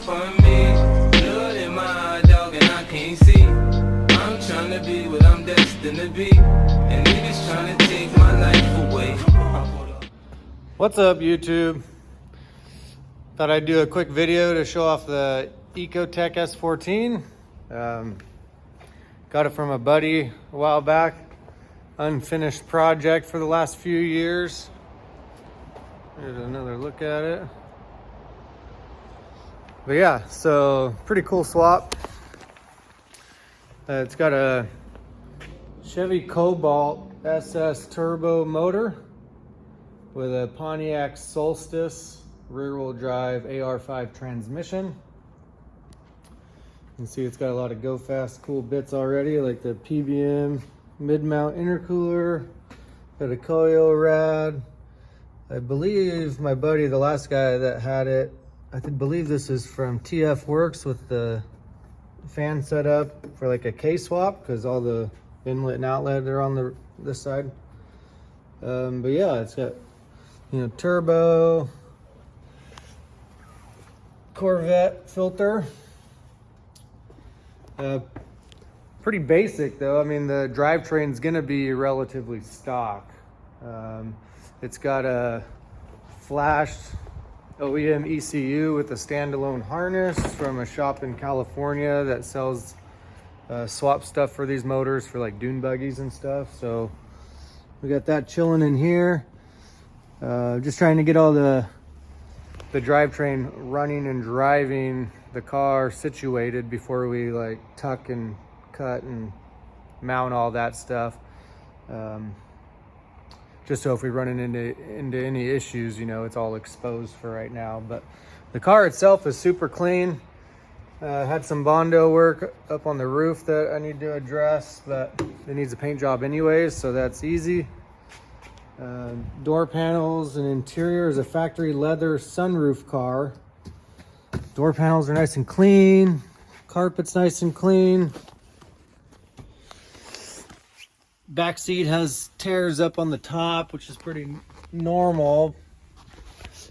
for me. Blood in my dog and I can't see. I'm trying to be what I'm destined to be. And niggas trying to take my life away. What's up, YouTube? Thought I'd do a quick video to show off the EcoTec S14. Got it from a buddy a while back. Unfinished project for the last few years. Here's another look at it. But yeah, so pretty cool swap. It's got a Chevy Cobalt SS turbo motor with a Pontiac Solstice rear-wheel drive AR5 transmission. You can see it's got a lot of go fast cool bits already, like the PBM mid-mount intercooler, got a coil rad. I believe my buddy, the last guy that had it, I believe this is from TF Works with the fan set up for like a K-swap, because all the inlet and outlet are on this side. But yeah, it's got, you know, turbo, Corvette filter. Pretty basic though. I mean, the drivetrain's gonna be relatively stock. It's got a flashed OEM ECU with a standalone harness from a shop in California that sells swap stuff for these motors for like dune buggies and stuff. So we got that chilling in here. Just trying to get all the drivetrain running and driving the car situated before we like tuck and cut and mount all that stuff. Just so if we run into any issues, you know, it's all exposed for right now. But the car itself is super clean. Had some Bondo work up on the roof that I need to address, but it needs a paint job anyways, so that's easy. Door panels and interior is a factory leather sunroof car. Door panels are nice and clean. Carpet's nice and clean. Back seat has tears up on the top, which is pretty normal.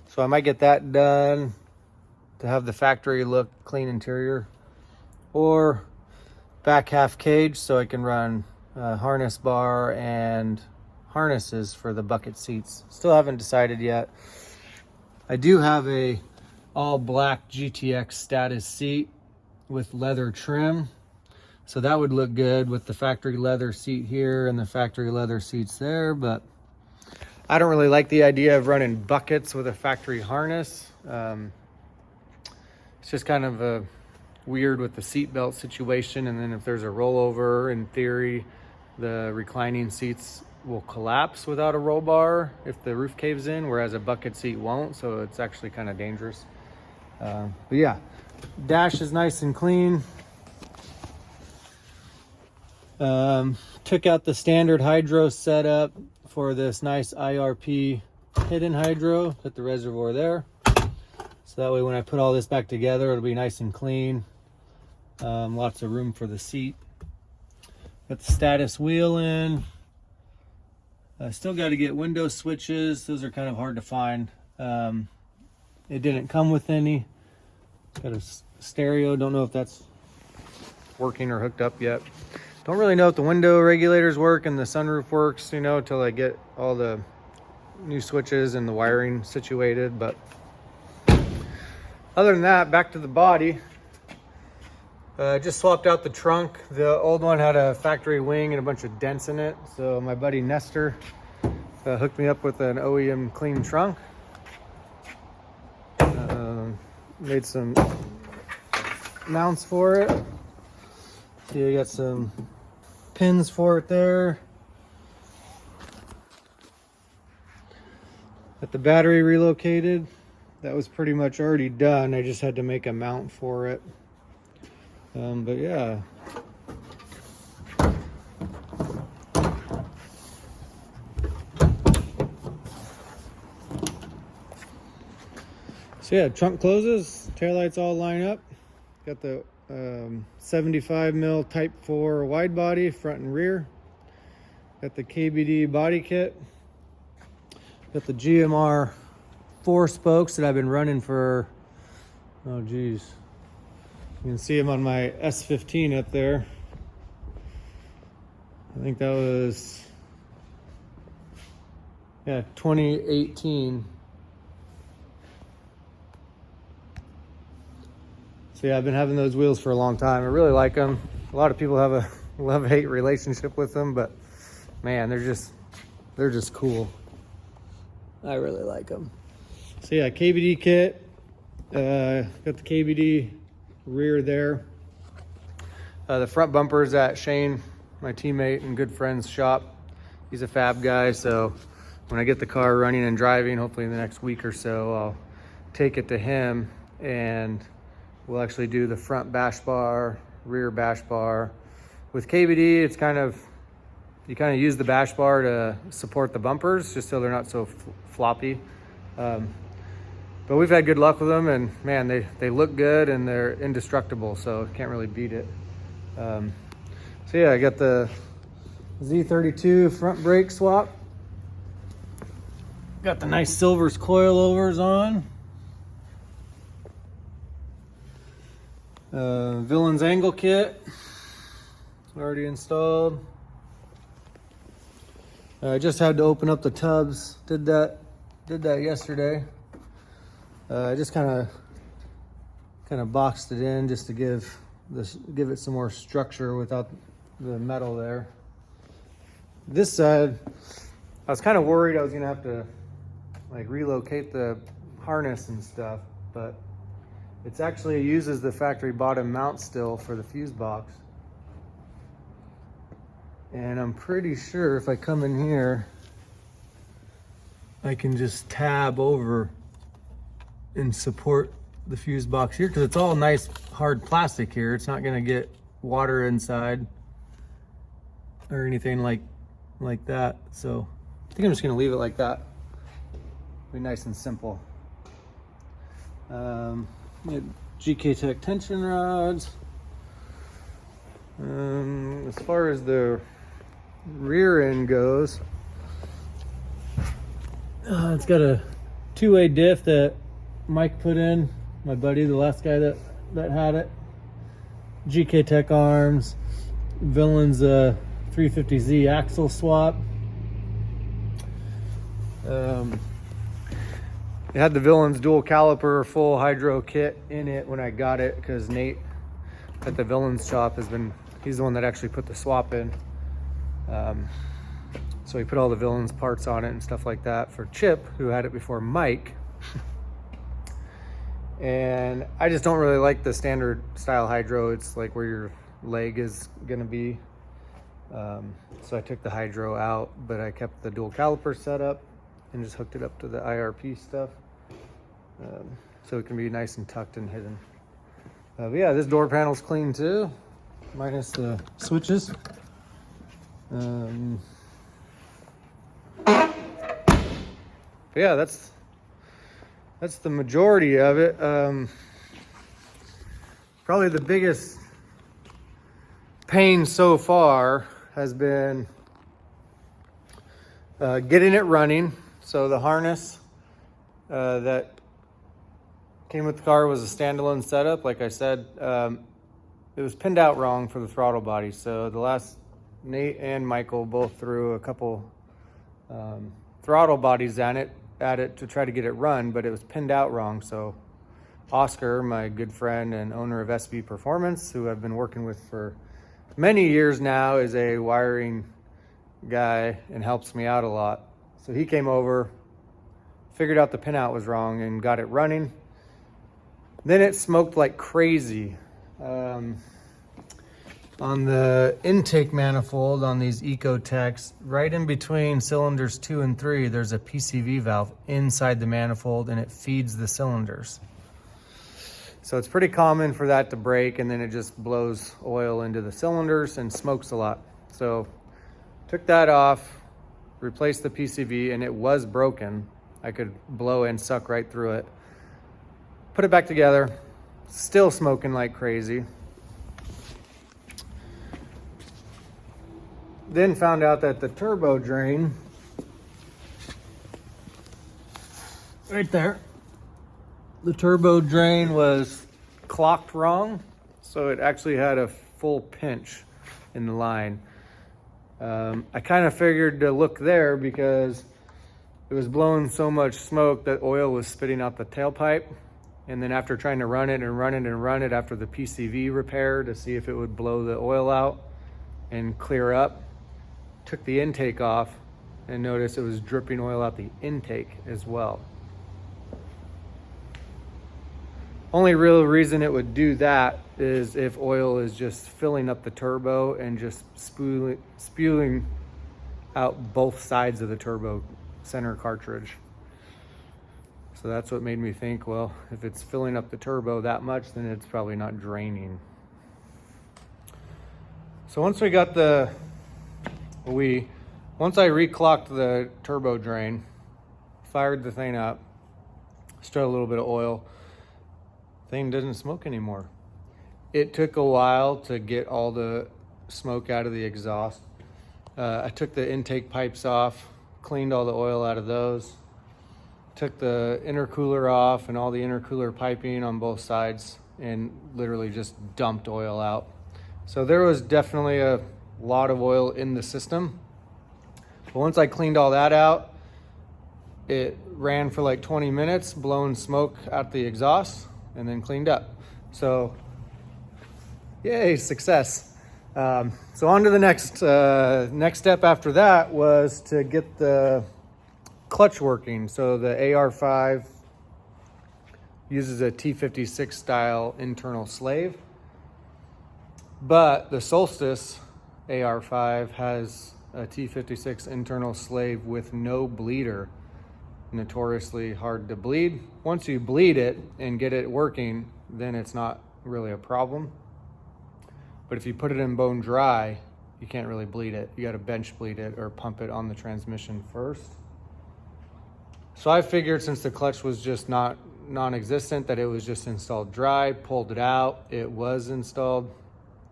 So I might get that done to have the factory look clean interior. Or back half cage so I can run harness bar and harnesses for the bucket seats. Still haven't decided yet. I do have a all black GTX status seat with leather trim. So that would look good with the factory leather seat here and the factory leather seats there, but I don't really like the idea of running buckets with a factory harness. It's just kind of weird with the seatbelt situation, and then if there's a rollover, in theory, the reclining seats will collapse without a roll bar if the roof caves in, whereas a bucket seat won't, so it's actually kind of dangerous. But yeah, dash is nice and clean. Took out the standard hydro setup for this nice IRP hidden hydro at the reservoir there. So that way when I put all this back together, it'll be nice and clean. Lots of room for the seat. Got the status wheel in. I still got to get window switches. Those are kind of hard to find. It didn't come with any. Got a stereo. Don't know if that's working or hooked up yet. Don't really know if the window regulators work and the sunroof works, you know, till I get all the new switches and the wiring situated. But other than that, back to the body. Just swapped out the trunk. The old one had a factory wing and a bunch of dents in it. So my buddy Nestor hooked me up with an OEM clean trunk. Made some mounts for it. See, I got some pins for it there. Got the battery relocated. That was pretty much already done. I just had to make a mount for it. But yeah. So yeah, trunk closes, taillights all line up. Got the 75 mil Type 4 wide body, front and rear. Got the KBD body kit. Got the GMR 4 spokes that I've been running for, oh geez, You can see them on my S15 up there. I think that was, yeah, 2018. So yeah, I've been having those wheels for a long time. I really like them. A lot of people have a love-hate relationship with them, but man, they're just cool. I really like them. So yeah, KBD kit. Got the KBD rear there. The front bumper's at Shane, my teammate and good friend's shop. He's a fab guy, so when I get the car running and driving, hopefully in the next week or so, I'll take it to him and we'll actually do the front bash bar, rear bash bar. With KBD, it's you kind of use the bash bar to support the bumpers just so they're not so floppy. But we've had good luck with them, and man, they look good and they're indestructible, so can't really beat it. So yeah, I got the Z32 front brake swap. Got the nice Silvers coilovers on. Villains angle kit already installed. I just had to open up the tubs. Did that yesterday. I just kind of boxed it in just to give it some more structure without the metal there. This side, I was kind of worried I was gonna have to like relocate the harness and stuff, but it actually uses the factory bottom mount still for the fuse box. And I'm pretty sure if I come in here, I can just tab over and support the fuse box here, because it's all nice hard plastic here. It's not gonna get water inside or anything like that. So I think I'm just gonna leave it like that. Be nice and simple. EcoTec tension rods. As far as the rear end goes, it's got a two-way diff that Mike put in, my buddy, the last guy that had it. EcoTec arms, Villains 350Z axle swap. It had the Villains dual caliper full hydro kit in it when I got it, because Nate at the Villains shop he's the one that actually put the swap in. So he put all the Villains parts on it and stuff like that for Chip, who had it before Mike. And I just don't really like the standard style hydro. It's like where your leg is gonna be. So I took the hydro out, but I kept the dual caliper setup and just hooked it up to the IRP stuff. So it can be nice and tucked and hidden. But yeah, this door panel's clean too, minus the switches. But yeah, that's the majority of it. Probably the biggest pain so far has been getting it running. So the harness that came with the car was a standalone setup. Like I said, it was pinned out wrong for the throttle body. So the last, Nate and Michael both threw a couple throttle bodies at it to try to get it run, but it was pinned out wrong. So Oscar, my good friend and owner of SB Performance, who I've been working with for many years now, is a wiring guy and helps me out a lot. So he came over, figured out the pinout was wrong and got it running. Then it smoked like crazy. On the intake manifold on these EcoTecs, right in between cylinders 2 and 3, there's a PCV valve inside the manifold and it feeds the cylinders. So it's pretty common for that to break, and then it just blows oil into the cylinders and smokes a lot. So took that off, replaced the PCV, and it was broken. I could blow and suck right through it. Put it back together, still smoking like crazy. Then found out that the turbo drain, right there, the turbo drain was clocked wrong. So it actually had a full pinch in the line. I kind of figured to look there because it was blowing so much smoke that oil was spitting out the tailpipe. And then after trying to run it and run it and run it after the PCV repair to see if it would blow the oil out and clear up, took the intake off and noticed it was dripping oil out the intake as well. Only real reason it would do that is if oil is just filling up the turbo and just spewing out both sides of the turbo center cartridge. So that's what made me think, well, if it's filling up the turbo that much, then it's probably not draining. So once we got once I reclocked the turbo drain, fired the thing up, stirred a little bit of oil, thing didn't smoke anymore. It took a while to get all the smoke out of the exhaust. I took the intake pipes off, cleaned all the oil out of those, took the intercooler off and all the intercooler piping on both sides, and literally just dumped oil out. So there was definitely a lot of oil in the system. But once I cleaned all that out, it ran for like 20 minutes, blowing smoke out the exhaust, and then cleaned up. So yay, success. So on to the next step after that was to get the clutch working. So the AR5 uses a T56 style internal slave, but the Solstice AR5 has a T56 internal slave with no bleeder. Notoriously hard to bleed. Once you bleed it and get it working, then it's not really a problem. But if you put it in bone dry, you can't really bleed it. You got to bench bleed it or pump it on the transmission first. So I figured since the clutch was just non-existent, that it was just installed dry, pulled it out. It was installed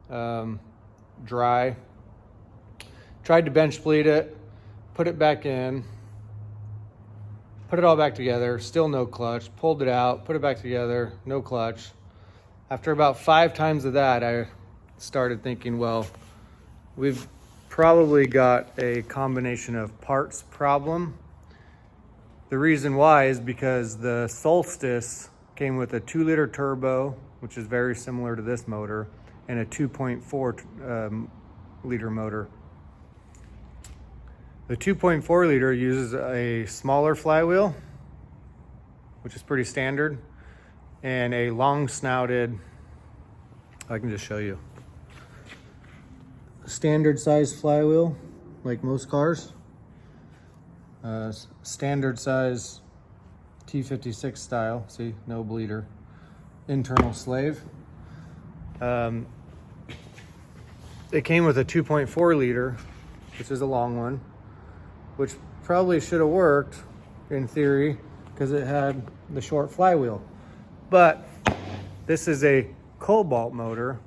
dry. Tried to bench bleed it, put it back in, put it all back together, still no clutch, pulled it out, put it back together, no clutch. After about 5 times of that, I started thinking, well, we've probably got a combination of parts problem. The reason why is because the Solstice came with a 2-liter turbo, which is very similar to this motor, and a 2.4 liter motor. The 2.4 liter uses a smaller flywheel, which is pretty standard, and a long snouted, I can just show you, standard size flywheel, like most cars. Standard size T56 style, see, no bleeder, internal slave. It came with a 2.4 liter, which is a long one, which probably should have worked in theory because it had the short flywheel. But this is a cobalt motor,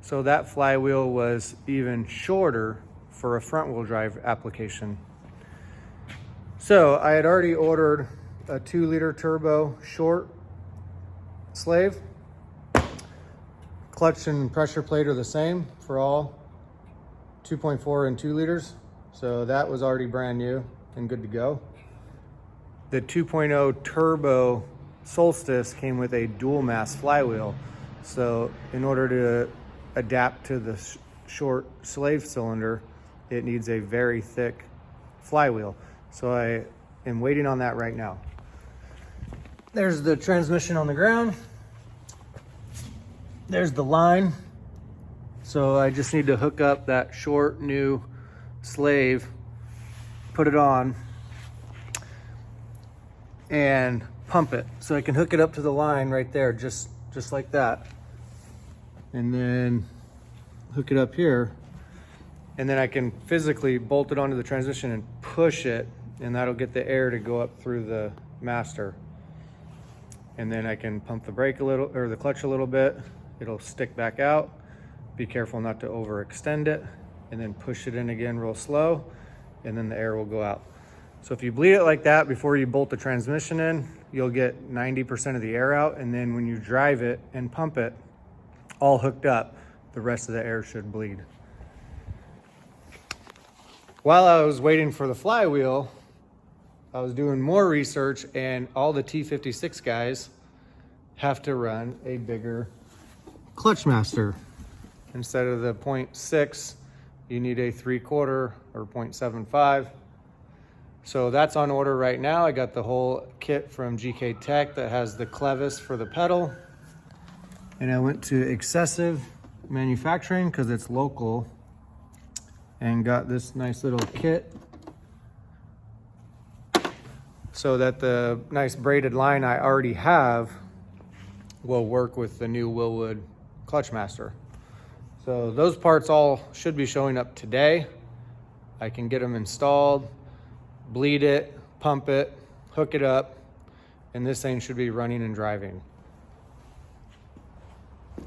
so that flywheel was even shorter for a front wheel drive application. So I had already ordered a 2-liter turbo short slave. Clutch and pressure plate are the same for all 2.4 and 2 liters. So that was already brand new and good to go. The 2.0 turbo Solstice came with a dual mass flywheel. So in order to adapt to the short slave cylinder, it needs a very thick flywheel. So I am waiting on that right now. There's the transmission on the ground. There's the line. So I just need to hook up that short new slave, put it on, and pump it. So I can hook it up to the line right there, just like that. And then hook it up here. And then I can physically bolt it onto the transmission and push it, and that'll get the air to go up through the master. And then I can pump the brake a little, or the clutch a little bit. It'll stick back out. Be careful not to overextend it, and then push it in again real slow, and then the air will go out. So if you bleed it like that before you bolt the transmission in, you'll get 90% of the air out, and then when you drive it and pump it, all hooked up, the rest of the air should bleed. While I was waiting for the flywheel, I was doing more research, and all the T56 guys have to run a bigger clutch master. Instead of the 0.6, you need a 3/4 or 0.75. So that's on order right now. I got the whole kit from EcoTec that has the clevis for the pedal. And I went to Excessive Manufacturing because it's local and got this nice little kit so that the nice braided line I already have will work with the new Willwood clutch master. So those parts all should be showing up today. I can get them installed, bleed it, pump it, hook it up, and this thing should be running and driving.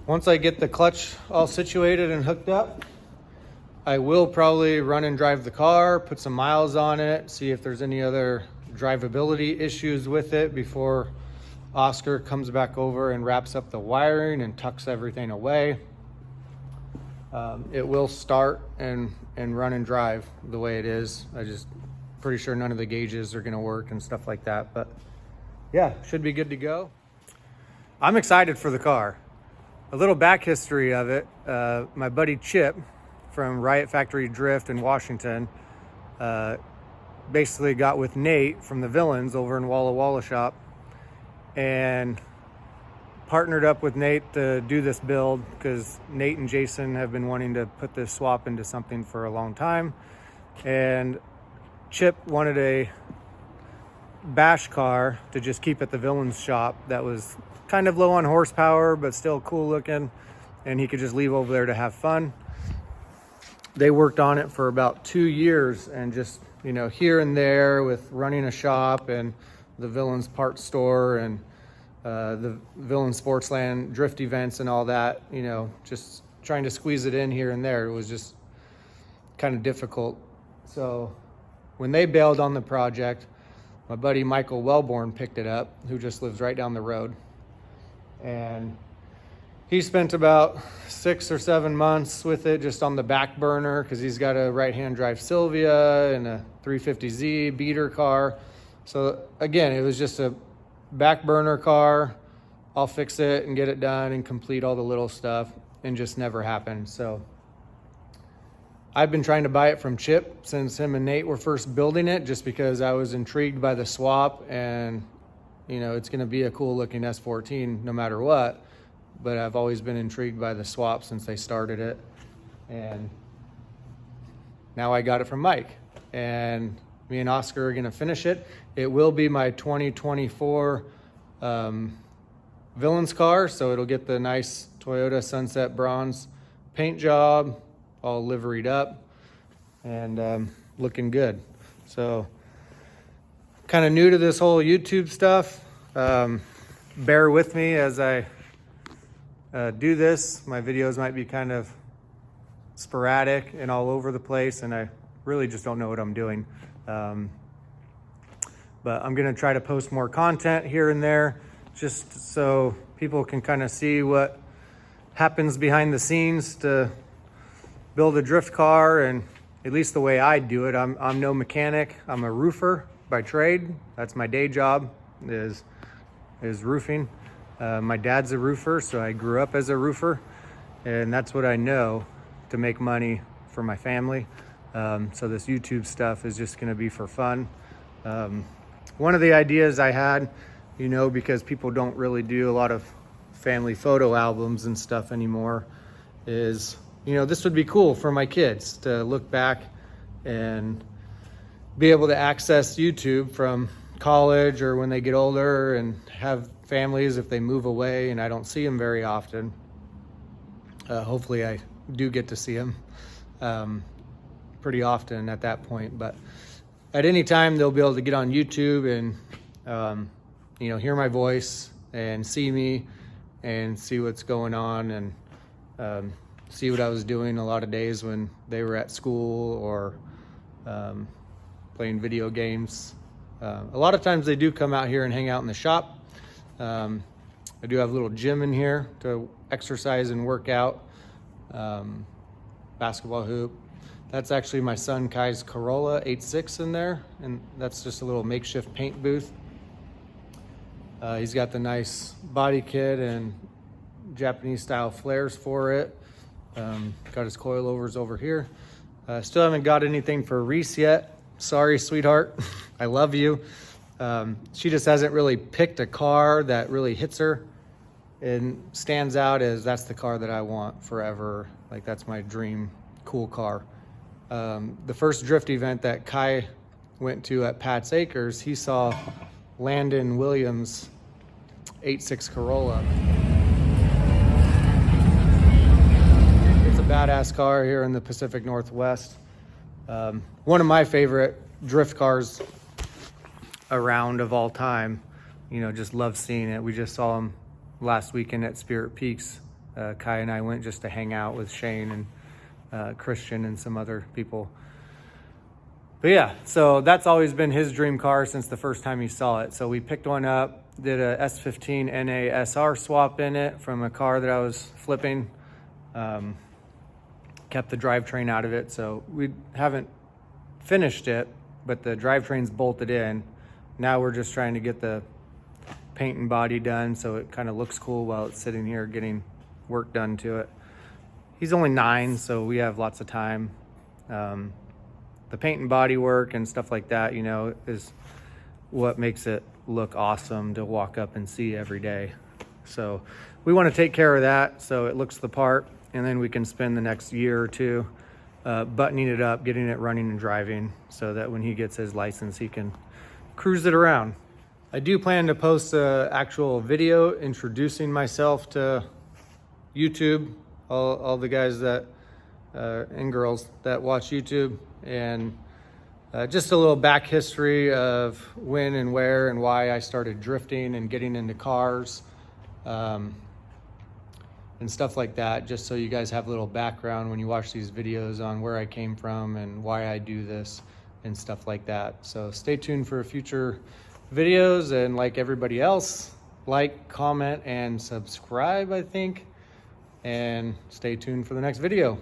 Once I get the clutch all situated and hooked up, I will probably run and drive the car, put some miles on it, see if there's any other drivability issues with it before Oscar comes back over and wraps up the wiring and tucks everything away. It will start and run and drive the way it is. I just pretty sure none of the gauges are gonna work and stuff like that, but yeah, should be good to go. I'm excited for the car. A little back history of it. My buddy Chip from Riot Factory Drift in Washington basically got with Nate from the Villains over in Walla Walla shop and partnered up with Nate to do this build because Nate and Jason have been wanting to put this swap into something for a long time. And Chip wanted a bash car to just keep at the Villains shop that was kind of low on horsepower but still cool looking, and he could just leave over there to have fun. They worked on it for about 2 years, and just, you know, here and there with running a shop and the Villains parts store and the Villains Sportsland drift events and all that, you know, just trying to squeeze it in here and there. It was just kind of difficult. So when they bailed on the project, my buddy Michael Wellborn picked it up, who just lives right down the road. And he spent about 6 or 7 months with it just on the back burner because he's got a right-hand drive Sylvia and a 350Z beater car. So again, it was just a back burner car. I'll fix it and get it done and complete all the little stuff, and just never happened. So I've been trying to buy it from Chip since him and Nate were first building it, just because I was intrigued by the swap, and you know, it's going to be a cool looking S14 no matter what. But I've always been intrigued by the swap since they started it. And now I got it from Mike, and me and Oscar are going to finish it. It will be my 2024 Villains car, so it'll get the nice Toyota Sunset Bronze paint job, all liveried up and looking good. So kind of new to this whole YouTube stuff. Bear with me as I do this. My videos might be kind of sporadic and all over the place, and I really just don't know what I'm doing. But I'm gonna try to post more content here and there, just so people can kind of see what happens behind the scenes to build a drift car, and at least the way I do it. I'm no mechanic. I'm a roofer by trade. That's my day job, is roofing. My dad's a roofer, so I grew up as a roofer, and that's what I know to make money for my family. So this YouTube stuff is just gonna be for fun. One of the ideas I had, you know, because people don't really do a lot of family photo albums and stuff anymore, is, you know, this would be cool for my kids to look back and be able to access YouTube from college or when they get older, and have families if they move away and I don't see them very often. Hopefully I do get to see them pretty often at that point, but at any time they'll be able to get on YouTube and you know, hear my voice and see me and see what's going on, and see what I was doing a lot of days when they were at school or playing video games. A lot of times they do come out here and hang out in the shop. I do have a little gym in here to exercise and work out. Basketball hoop. That's actually my son Kai's Corolla 86 in there, and that's just a little makeshift paint booth. He's got the nice body kit and Japanese style flares for it. Got his coilovers over here. Still haven't got anything for Reese yet. Sorry, sweetheart. I love you. She just hasn't really picked a car that really hits her and stands out as that's the car that I want forever. Like, that's my dream cool car. The first drift event that Kai went to at Pat's Acres, he saw Landon Williams' 86 Corolla. It's a badass car here in the Pacific Northwest. One of my favorite drift cars around of all time. You know, just love seeing it. We just saw him last weekend at Spirit Peaks. Kai and I went just to hang out with Shane and Christian and some other people. But yeah, so that's always been his dream car since the first time he saw it. So we picked one up, did a S15 NA SR swap in it from a car that I was flipping. Kept the drivetrain out of it, so we haven't finished it, but the drivetrain's bolted in. Now we're just trying to get the paint and body done so it kind of looks cool while it's sitting here getting work done to it. He's only 9, so we have lots of time. The paint and body work and stuff like that, you know, is what makes it look awesome to walk up and see every day. So we want to take care of that so it looks the part, and then we can spend the next year or two buttoning it up, getting it running and driving, so that when he gets his license, he can cruise it around. I do plan to post an actual video introducing myself to YouTube, all the guys that and girls that watch YouTube, and just a little back history of when and where and why I started drifting and getting into cars, and stuff like that, just so you guys have a little background when you watch these videos on where I came from and why I do this and stuff like that. So stay tuned for future videos, and like everybody else, like, comment, and subscribe, I think, and stay tuned for the next video.